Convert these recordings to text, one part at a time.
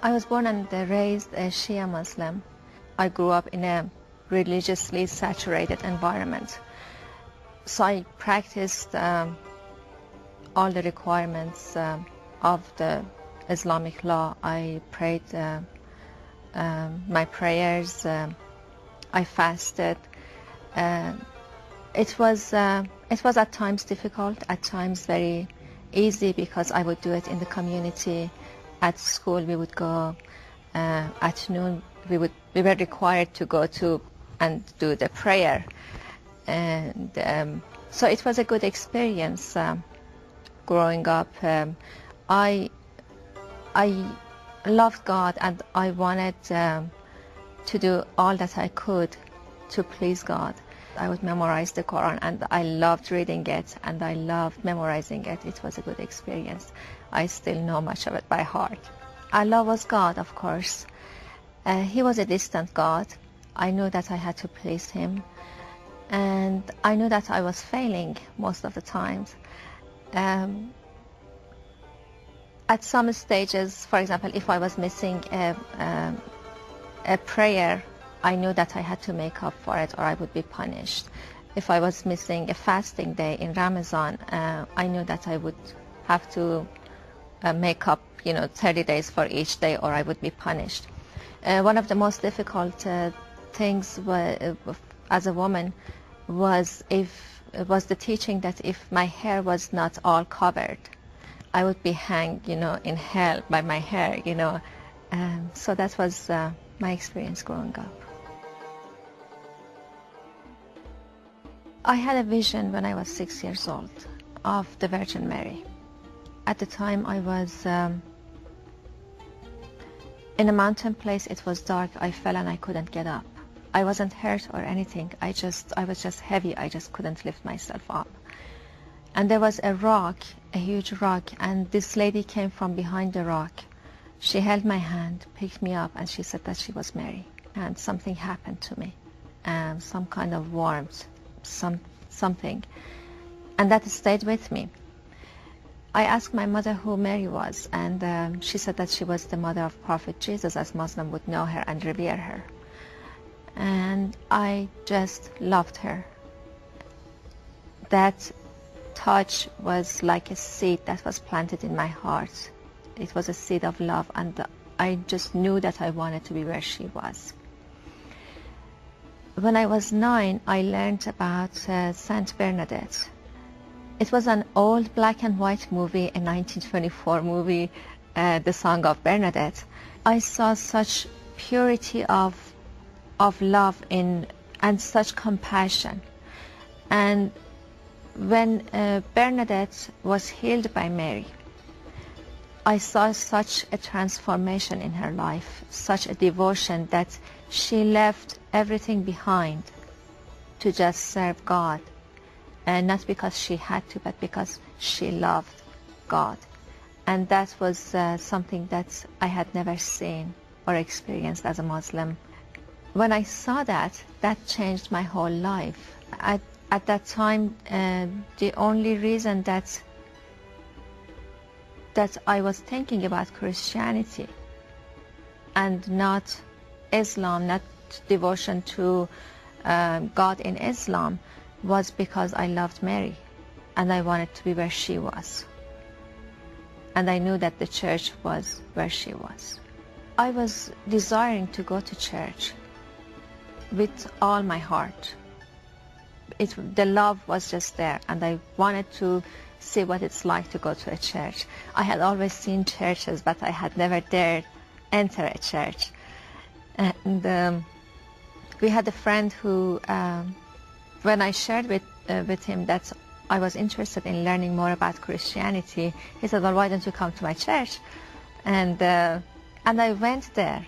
I was born and raised a Shia Muslim. I grew up in a religiously saturated environment. So I practiced all the requirements of the Islamic law. I prayed my prayers. I fasted. It was at times difficult, at times very easy, because I would do it in the community. At school we would go. At noon we were required to go to and do the prayer, and so it was a good experience growing up. I loved God, and I wanted to do all that I could to please God. I would memorize the Quran, and I loved reading it, and I loved memorizing it. It was a good experience. I still know much of it by heart. Allah was God, of course. He was a distant God. I knew that I had to please Him, and I knew that I was failing most of the times. At some stages, for example, if I was missing a prayer, I knew that I had to make up for it or I would be punished. If I was missing a fasting day in Ramadan, I knew that I would have to make up 30 days for each day or I would be punished. One of the most difficult things as a woman was the teaching that if my hair was not all covered, I would be hanged in hell by my hair. So that was my experience growing up. I had a vision when I was 6 years old of the Virgin Mary. At the time I was in a mountain place. It was dark. I fell and I couldn't get up. I wasn't hurt or anything. I was just heavy. I just couldn't lift myself up. And there was a rock, a huge rock, and this lady came from behind the rock. She held my hand, picked me up, and she said that she was Mary. And something happened to me, some kind of warmth, something, and that stayed with me. I asked my mother who Mary was, and she said that she was the mother of Prophet Jesus, as Muslims would know her and revere her. And I just loved her. That touch was like a seed that was planted in my heart. It was a seed of love, and I just knew that I wanted to be where she was. When I was 9, I learned about Saint Bernadette. It was an old black and white movie, a 1924 movie, The Song of Bernadette. I saw such purity of love and such compassion. And when Bernadette was healed by Mary, I saw such a transformation in her life, such a devotion that she left everything behind to just serve God. And not because she had to, but because she loved God. And that was something that I had never seen or experienced as a Muslim. When I saw that changed my whole life. At that time, the only reason that I was thinking about Christianity and not Islam, not devotion to God in Islam, was because I loved Mary and I wanted to be where she was. And I knew that the church was where she was. I was desiring to go to church with all my heart. The love was just there, and I wanted to see what it's like to go to a church. I had always seen churches, but I had never dared enter a church. And we had a friend who, when I shared with him that I was interested in learning more about Christianity, he said, well, why don't you come to my church? And I went there.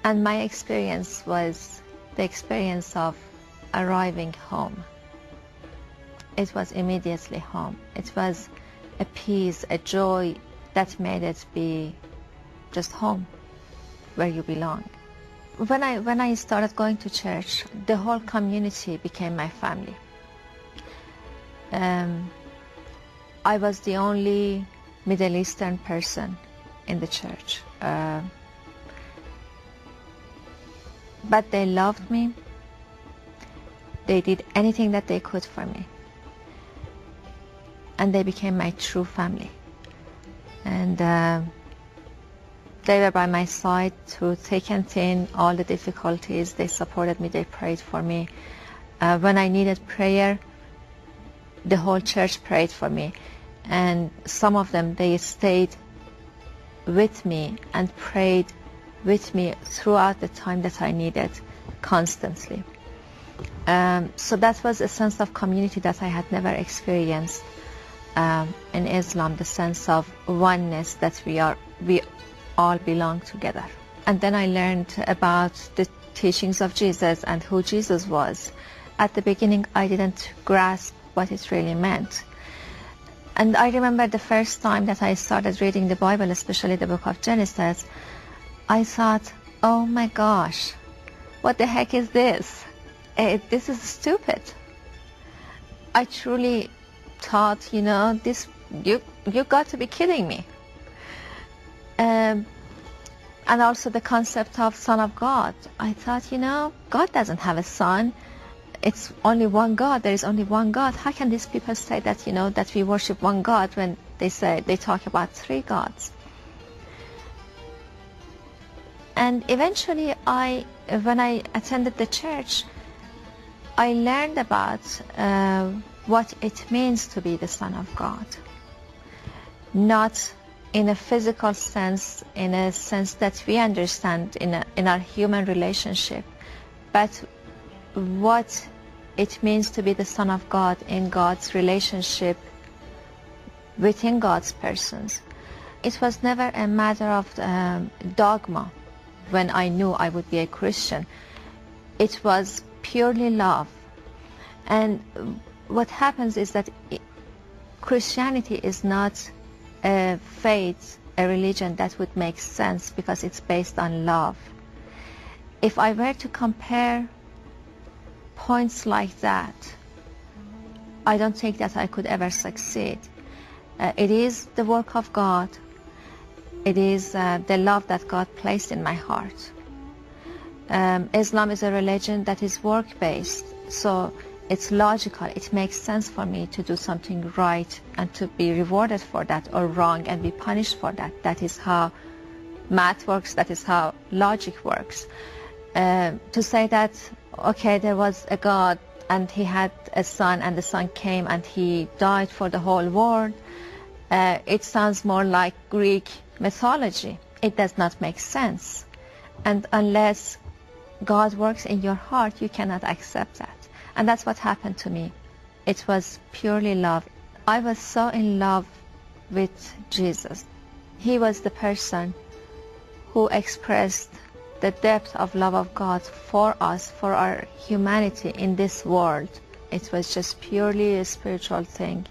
And my experience was the experience of arriving home. It was immediately home. It was a peace, a joy that made it be just home, where you belong. When I started going to church, the whole community became my family. I was the only Middle Eastern person in the church. But they loved me. They did anything that they could for me. And they became my true family. And they were by my side through thick and thin, all the difficulties. They supported me, they prayed for me. When I needed prayer, the whole church prayed for me. And some of them, they stayed with me and prayed with me throughout the time that I needed, constantly. So that was a sense of community that I had never experienced in Islam, the sense of oneness, that we all belong together. And then I learned about the teachings of Jesus and who Jesus was. At the beginning, I didn't grasp what it really meant. And I remember the first time that I started reading the Bible, especially the book of Genesis, I thought, oh my gosh, what the heck is this? This is stupid. I truly thought, you got to be kidding me. And also the concept of Son of God. I thought, God doesn't have a son. It's only one God. There is only one God. How can these people say that, that we worship one God when they talk about three gods? And eventually, when I attended the church, I learned about what it means to be the Son of God. Not in a physical sense, in a sense that we understand in our human relationship, but what it means to be the Son of God in God's relationship within God's persons. It was never a matter of dogma when I knew I would be a Christian. It was purely love. And what happens is that Christianity is not a faith, a religion that would make sense because it's based on love. If I were to compare points like that, I don't think that I could ever succeed. It is the work of God. It is the love that God placed in my heart. Islam is a religion that is work-based, so it's logical. It makes sense for me to do something right and to be rewarded for that, or wrong and be punished for that. That is how math works. That is how logic works. To say that, okay, there was a God and he had a son and the son came and he died for the whole world, it sounds more like Greek mythology. It does not make sense. And unless God works in your heart, you cannot accept that. And that's what happened to me. It was purely love. I was so in love with Jesus. He was the person who expressed the depth of love of God for us, for our humanity in this world. It was just purely a spiritual thing,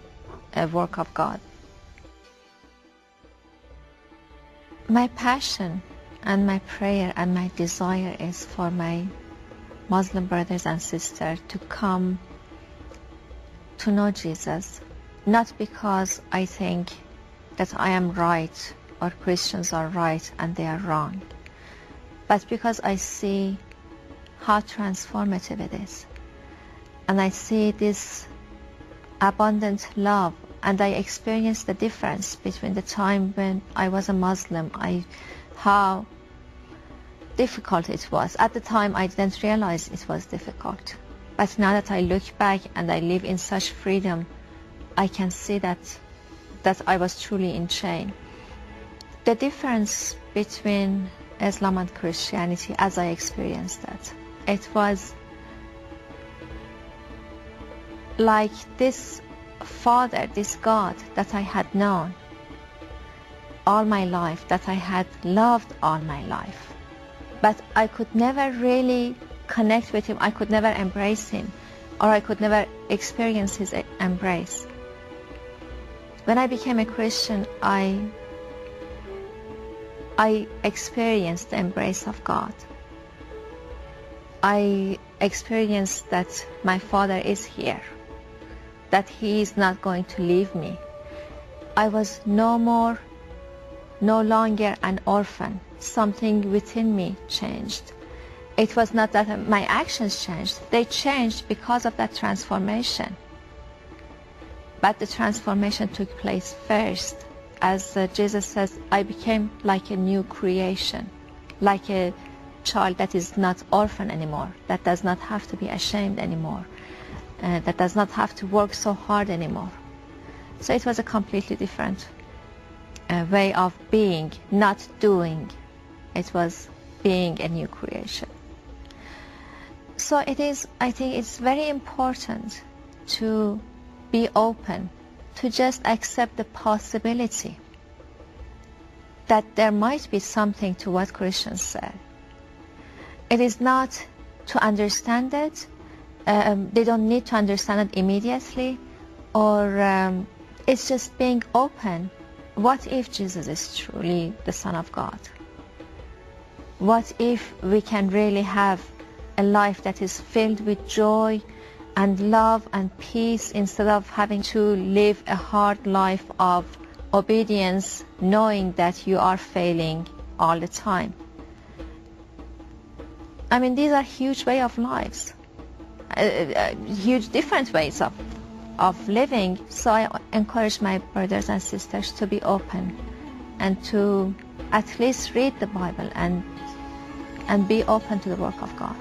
a work of God. My passion and my prayer and my desire is for my Muslim brothers and sisters to come to know Jesus, not because I think that I am right or Christians are right and they are wrong, but because I see how transformative it is. And I see this abundant love, and I experience the difference between the time when I was a Muslim, how difficult it was. At the time I didn't realize it was difficult. But now that I look back and I live in such freedom, I can see that I was truly in chain. The difference between Islam and Christianity, as I experienced that, it was like this Father, this God that I had known all my life, that I had loved all my life. But I could never really connect with him. I could never embrace him, or I could never experience his embrace. When I became a Christian, I experienced the embrace of God. I experienced that my Father is here, that he is not going to leave me. I was no more no longer an orphan. Something within me changed. It was not that my actions changed. They changed because of that transformation. But the transformation took place first. As Jesus says, I became like a new creation, like a child that is not orphan anymore, that does not have to be ashamed anymore, that does not have to work so hard anymore. So it was a completely different way of being, not doing. It was being a new creation. So it is, I think it's very important to be open, to just accept the possibility that there might be something to what Christians say. It is not to understand it. They don't need to understand it immediately, or it's just being open. What if Jesus is truly the Son of God? What if we can really have a life that is filled with joy and love and peace, instead of having to live a hard life of obedience, knowing that you are failing all the time? I mean, these are huge ways of lives, huge different ways of living. So I encourage my brothers and sisters to be open and to at least read the Bible and be open to the work of God.